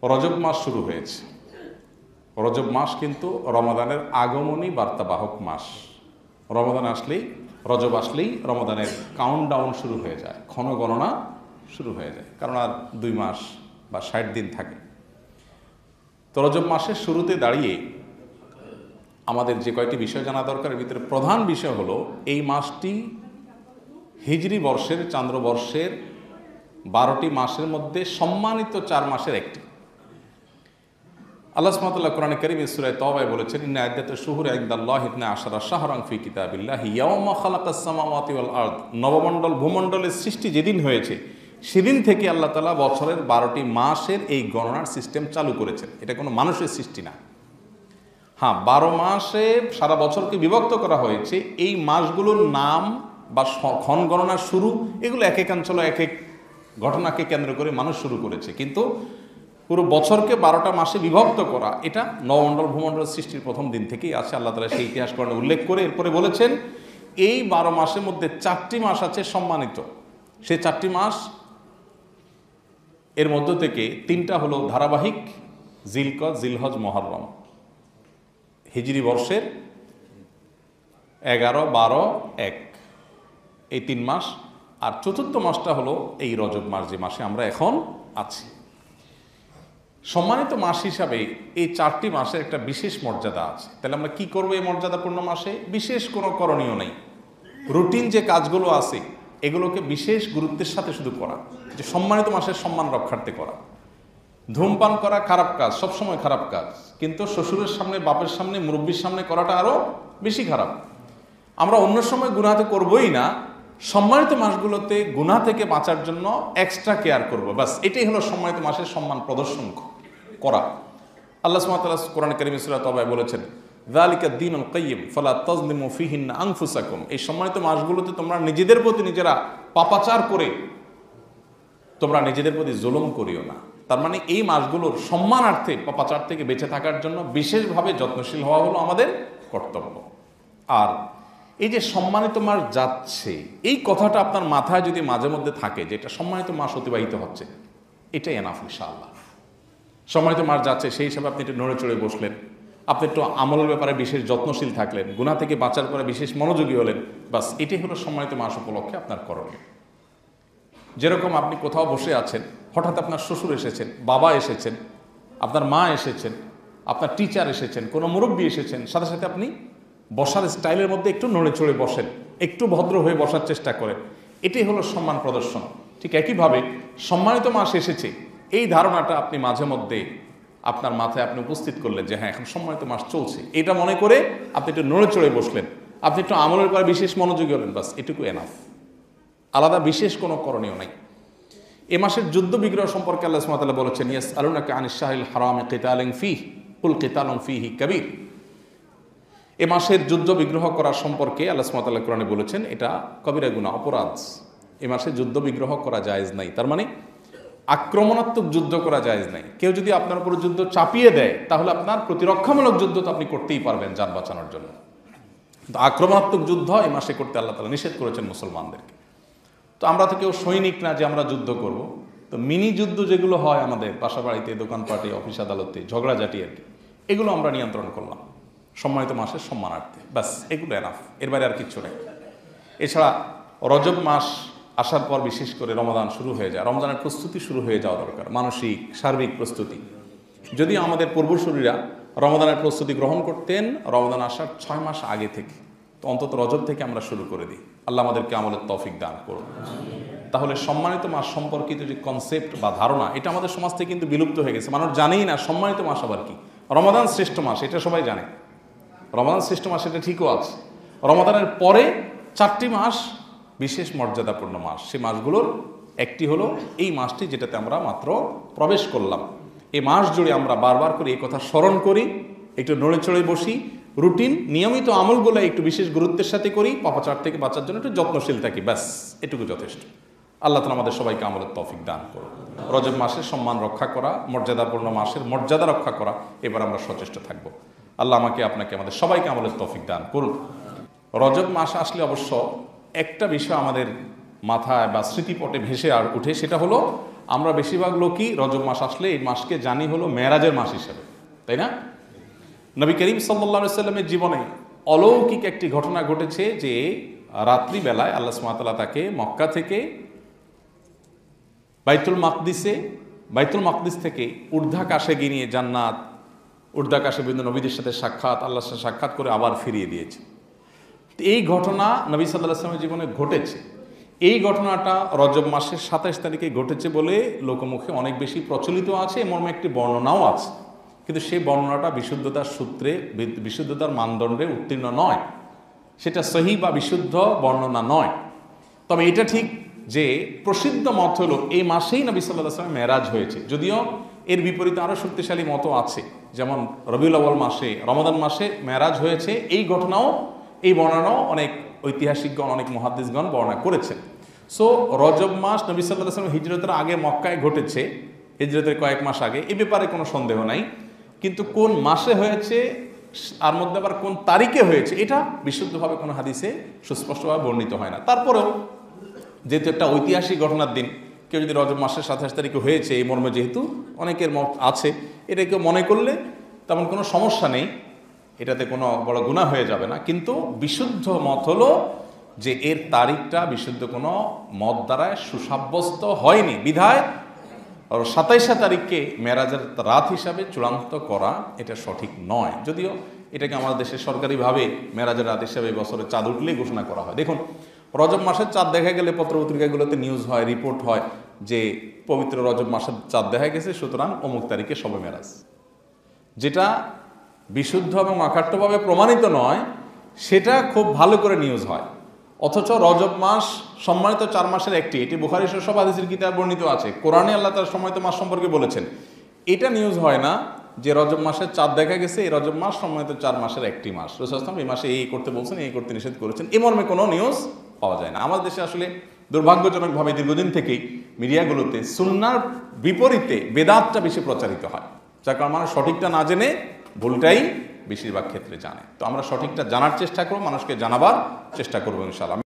রজব মাস শুরু হয়েছে। রজব মাস কিন্তু রমাদানের আগমনী বার্তাবাহক মাস। রমাদান আসলেই, রজব আসলেই রমাদানের কাউন্টডাউন শুরু হয়ে যায়, ক্ষণগণনা শুরু হয়ে যায়, কারণ আর 2 মাস বা 60 দিন থাকে। তো রজব মাসের শুরুতে দাঁড়িয়ে আমাদের যে কয়েকটি বিষয় জানা দরকার, এর ভিতরে প্রধান বিষয় হলো এই মাসটি হিজরি বর্ষের, চান্দ্রবর্ষের 12টি মাসের মধ্যে সম্মানিত 4 মাসের একটি। আল্লাহ সুবহানাহু ওয়া তাআলা কোরআনে কারীমে সূরা তাওবায় বলেছেন, ইন্না ইদ্দাতাশ শুহুরি ইনদাল্লাহি 12 শাহরান ফি কিতাবিল্লাহি ইয়াওমা খালাকাস সামাওয়াতি ওয়াল আরদ। নবমণ্ডল ভূমণ্ডলের সৃষ্টি যেদিন হয়েছে সেদিন থেকে আল্লাহ তাআলা বছরের 12টি মাসের এই গণনার সিস্টেম চালু করেছেন। এটা কোনো মানুষের সৃষ্টি না। হ্যাঁ, 12 মাসে সারা বছরকে বিভক্ত করা হয়েছে। এই মাসগুলোর নাম বা ক্ষণ গণনার শুরু, এগুলো এক এক অঞ্চলে এক এক ঘটনাকে কেন্দ্র করে মানুষ শুরু করেছে, কিন্তু পুরো বছরকে 12টা মাসে বিভক্ত করা, এটা নবমণ্ডল ভূমণ্ডল সৃষ্টির প্রথম দিন থেকেই আছে। আল্লাহ তাআলা সেই ইতিহাস কোরআনে উল্লেখ করে এরপরে বলেছেন, এই 12 মাসের মধ্যে 4টি মাস আছে সম্মানিত। সেই 4টি মাস এর মধ্য থেকে 3টা হলো ধারাবাহিক, জিলকদ, জিলহজ, মুহররম। হিজরি বর্ষের 11, 12, 1 এই 3 মাস। আর চতুর্থ মাসটা হলো এই রজব মাস, যে মাসে আমরা এখন আছি। সম্মানিত মাস হিসাবে এই 4টি মাসের একটা বিশেষ মর্যাদা আছে। তাহলে আমরা কি করবো এই মর্যাদাপূর্ণ মাসে? বিশেষ কোনো করণীয় নেই। রুটিন যে কাজগুলো আছে এগুলোকে বিশেষ গুরুত্বের সাথে শুধু করা, যে সম্মানিত মাসের সম্মান রক্ষার্থে করা। ধূমপান করা খারাপ কাজ, সবসময় খারাপ কাজ, কিন্তু শ্বশুরের সামনে, বাপের সামনে, মুরব্বীর সামনে করাটা আরও বেশি খারাপ। আমরা অন্য সময় গুনাহ করবই না, সম্মানিত মাসগুলোতে গুনাহ থেকে বাঁচার জন্য এক্সট্রা কেয়ার করব। বাস এটাই হলো সম্মানিত মাসের সম্মান প্রদর্শন করা। আল্লাহ সুবহানাহু ওয়া তাআলা কোরআনে কারীমে সূরা তাওবায় বলেছেন, যালিকা দ্বীনুল কাইয়্যিম ফালা তাযলিমু ফীহিন্না আনফুসাকুম। এই সম্মানিত মাসগুলোতে তোমরা নিজেদের প্রতি নিজেরা পাপাচার করে তোমরা নিজেদের প্রতি জুলুম করিও না। তার মানে এই মাসগুলোর সম্মানার্থে পাপাচার থেকে বেঁচে থাকার জন্য বিশেষভাবে যত্নশীল হওয়া হলো আমাদের কর্তব্য। আর এই যে সম্মানিত মাস যাচ্ছে, এই কথাটা আপনার মাথায় যদি মাঝে মধ্যে থাকে যে এটা সম্মানিত মাস অতিবাহিত হচ্ছে, এটাই এনাফ ইনশাআল্লাহ। সম্মানিত মাস যাচ্ছে সেই হিসাবে আপনি একটু নড়ে চড়ে বসলেন, আপনি একটু আমলের ব্যাপারে বিশেষ যত্নশীল থাকলেন, গুনাহ থেকে বাঁচার পরে বিশেষ মনোযোগী হলেন, বাস এটাই হলো সম্মানিত মাস উপলক্ষে আপনার করণীয়। যেরকম আপনি কোথাও বসে আছেন, হঠাৎ আপনার শ্বশুর এসেছেন, বাবা এসেছেন, আপনার মা এসেছেন, আপনার টিচার এসেছেন, কোনো মুরব্বী এসেছেন, সাথে সাথে আপনি বসার স্টাইলের মধ্যে একটু নড়ে চড়ে বসেন, একটু ভদ্র হয়ে বসার চেষ্টা করেন, এটাই হলো সম্মান প্রদর্শন। ঠিক একইভাবে সম্মানিত মাস এসেছে, এই ধারণাটা আপনি মাঝে মধ্যে আপনার মাথায় আপনি উপস্থিত করলেন যে হ্যাঁ এখন সম্মানিত মাস চলছে, এটা মনে করে আপনি একটু নড়ে চড়ে বসলেন, আপনি একটু আমলের পর বিশেষ মনোযোগী হলেন, বাস এটুকু এনাফ। আলাদা বিশেষ কোনো করণীয় নাই। এ মাসের যুদ্ধ বিগ্রহ সম্পর্কে আল্লাহ সুবহানাহু ওয়া তাআলা বলেছেন, ইয়াসআলুনাকা আনিশ শাহরিল হারামি কিতালিন ফীহি কুল কিতালুন ফীহি কাবীর। এ মাসের যুদ্ধ বিগ্রহ করার সম্পর্কে আল্লাহ সুবহানাহু ওয়া তাআলা কোরআনে বলেছেন এটা কবিরা গুনাহ, অপরাধ। এ মাসে যুদ্ধ বিগ্রহ করা জায়েজ নাই। তার মানে আক্রমণাত্মক যুদ্ধ করা জায়েজ নাই। কেউ যদি আপনার উপর যুদ্ধ চাপিয়ে দেয় তাহলে আপনার প্রতিরক্ষামূলক যুদ্ধ তো আপনি করতেই পারবেন যান বাঁচানোর জন্য, কিন্তু আক্রমণাত্মক যুদ্ধ এই মাসে করতে আল্লাহ তাআলা নিষেধ করেছেন মুসলমানদেরকে। তো আমরা তো কেউ সৈনিক না যে আমরা যুদ্ধ করব। তো মিনি যুদ্ধ যেগুলো হয় আমাদের বাসা বাড়িতে, দোকানপাটে, অফিস আদালতে, ঝগড়াঝাটি আর কি, এগুলো আমরা নিয়ন্ত্রণ করলাম সম্মানিত মাসের সম্মানার্থে, ব্যাস এগুলো এনাফ, এর বাইরে আর কিচ্ছু নেই। এছাড়া রজব মাস আসার পর বিশেষ করে রমাদান শুরু হয়ে যায়, রমজানের প্রস্তুতি শুরু হয়ে যাওয়া দরকার, মানসিক সার্বিক প্রস্তুতি। যদিও আমাদের পূর্বসূরীরা রমাদানের প্রস্তুতি গ্রহণ করতেন রমাদান আসার 6 মাস আগে থেকে, তো অন্তত রজব থেকে আমরা শুরু করে দিই। আল্লাহ আমাদেরকে আমলের তৌফিক দান করুন। তাহলে সম্মানিত মাস সম্পর্কিত যে কনসেপ্ট বা ধারণা, এটা আমাদের সমাজ থেকে কিন্তু বিলুপ্ত হয়ে গেছে। মানুষ জানেই না সম্মানিত মাস আবার কি। রমাদান শ্রেষ্ঠ মাস এটা সবাই জানে, রমাদান শ্রেষ্ঠ মাস এটা ঠিকও আছে। রমাদানের পরে 4টি মাস বিশেষ মর্যাদাপূর্ণ মাস, সেই মাসগুলোর একটি হলো এই মাসটি যেটাতে আমরা মাত্র প্রবেশ করলাম। এই মাস জুড়ে আমরা বারবার করে এই কথা স্মরণ করি, একটু নড়ে চড়ে বসি, রুটিন নিয়মিত আমলগুলো একটু বিশেষ গুরুত্বের সাথে করি, পাপাচার থেকে বাঁচার জন্য একটু যত্নশীল থাকি, ব্যাস এটুকু যথেষ্ট। আল্লাহ তাআলা আমাদের সবাইকে আমলের তৌফিক দান করুন। রজব মাসের সম্মান রক্ষা করা, মর্যাদাপূর্ণ মাসের মর্যাদা রক্ষা করা, এবার আমরা সচেষ্ট থাকব। আল্লাহ আমাকে, আপনাকে, আমাদের সবাইকে আমলের তৌফিক দান করুন। রজব মাস আসলে অবশ্য একটা বিষয় আমাদের মাথায় বা স্মৃতিপটে ভেসে আর উঠে, সেটা হলো আমরা বেশিরভাগ লোকই রজব মাস আসলে এই মাসকে জানি হলো মেরাজের মাস হিসেবে, তাই না? নবী করিম সাল্লাল্লাহু আলাইহি সাল্লামের জীবনে অলৌকিক একটি ঘটনা ঘটেছে যে রাত্রিবেলায় আল্লাহ সুবহানাহু ওয়া তাআলা তাকে মক্কা থেকে বাইতুল মাকদিস থেকে ঊর্ধ্বাকাশে গিয়ে জান্নাত, ঊর্ধ্বাকাশে বিভিন্ন নবীদের সাথে সাক্ষাৎ, আল্লাহর সাথে সাক্ষাৎ করে আবার ফিরিয়ে দিয়েছে। এই ঘটনা নবী সাল্লাল্লাহু আলাইহি ওয়াসাল্লামের জীবনে ঘটেছে। এই ঘটনাটা রজব মাসের 27 তারিখে ঘটেছে বলে লোকমুখে অনেক বেশি প্রচলিত আছে, মর্মে একটি বর্ণনাও আছে, কিন্তু সেই বর্ণনাটা বিশুদ্ধতার সূত্রে, বিশুদ্ধতার মানদণ্ডে উত্তীর্ণ নয়, সেটা সহি বা বিশুদ্ধ বর্ণনা নয়। তবে এটা ঠিক যে প্রসিদ্ধ মত হলো এই মাসেই নবী সাল্লাল্লাহু আলাইহি ওয়াসাল্লাম মেরাজ হয়েছে, যদিও এর বিপরীতে আরও শক্তিশালী মত আছে, যেমন রবিউল আউয়াল মাসে, রমাদান মাসে মেরাজ হয়েছে। এই ঘটনাও, এই বর্ণনাও অনেক ঐতিহাসিকগণ, অনেক মুহাদ্দিসগণ বর্ণনা করেছেন। সো রজব মাস নবী সাল্লাল্লাহু আলাইহি ওয়াসাল্লাম হিজরতের আগে মক্কায় ঘটেছে, হিজরতের কয়েক মাস আগে, এ ব্যাপারে কোনো সন্দেহ নাই। কিন্তু কোন মাসে হয়েছে, আর মধ্যে আবার কোন তারিখে হয়েছে, এটা বিশুদ্ধভাবে কোনো হাদিসে সুস্পষ্টভাবে বর্ণিত হয় না। তারপরেও যেহেতু একটা ঐতিহাসিক ঘটনার দিন, কেউ যদি রজব মাসের 27 তারিখে হয়েছে এই মর্মে যেহেতু অনেকের মত আছে, এটা কেউ মনে করলে তেমন কোনো সমস্যা নেই, এটাতে কোনো বড় গুনাহ হয়ে যাবে না। কিন্তু বিশুদ্ধ মত হলো যে এর তারিখটা বিশুদ্ধ কোনো মত দ্বারা সুসাব্যস্ত হয়নি, বিধায় 27 তারিখকে মেরাজের রাত হিসাবে চূড়ান্ত করা এটা সঠিক নয়। যদিও এটাকে আমাদের দেশে সরকারিভাবে মেরাজের রাত হিসাবে বছরে চাঁদ উঠলেই ঘোষণা করা হয়। দেখুন, রজব মাসের চাঁদ দেখা গেলে পত্রপত্রিকাগুলোতে নিউজ হয়, রিপোর্ট হয় যে পবিত্র রজব মাসের চাঁদ দেখা গেছে, সুতরাং অমুক তারিখে শবে মেরাজ। যেটা বিশুদ্ধ এবং অকাট্যভাবে প্রমাণিত নয়, সেটা খুব ভালো করে নিউজ হয়। অথচ রজব মাস সম্মানিত 4 মাসের একটি, এটি বুখারী সহ হাদিসের কিতাবে বর্ণিত আছে, কোরআনে আল্লাহ তাআলা সম্মানিত মাস সম্পর্কে বলেছেন। এটা নিউজ হয় না যে রজব মাসের চাঁদ দেখা গেছে, এই রজব মাস সম্মানিত 4 মাসের একটি মাস, রাসূল সাল্লাল্লাহু আলাইহি ওয়াসাল্লাম এই মাসে এই করতে বলছেন, এই করতে নিষেধ করেছেন, এ মর্মে কোনো নিউজ পাওয়া যায় না। আমাদের দেশে আসলে দুর্ভাগ্যজনকভাবে দীর্ঘদিন থেকেই মিডিয়াগুলোতে সুন্নাহর বিপরীতে বেদাতটা বেশি প্রচারিত হয়, যার কারণে মানুষ সঠিকটা না জেনে ভুলটাই বেশিরভাগ ক্ষেত্রে জানে। তো আমরা সঠিকটা জানার চেষ্টা করব, মানুষকে জানাবার চেষ্টা করবো ইনশাআল্লাহ।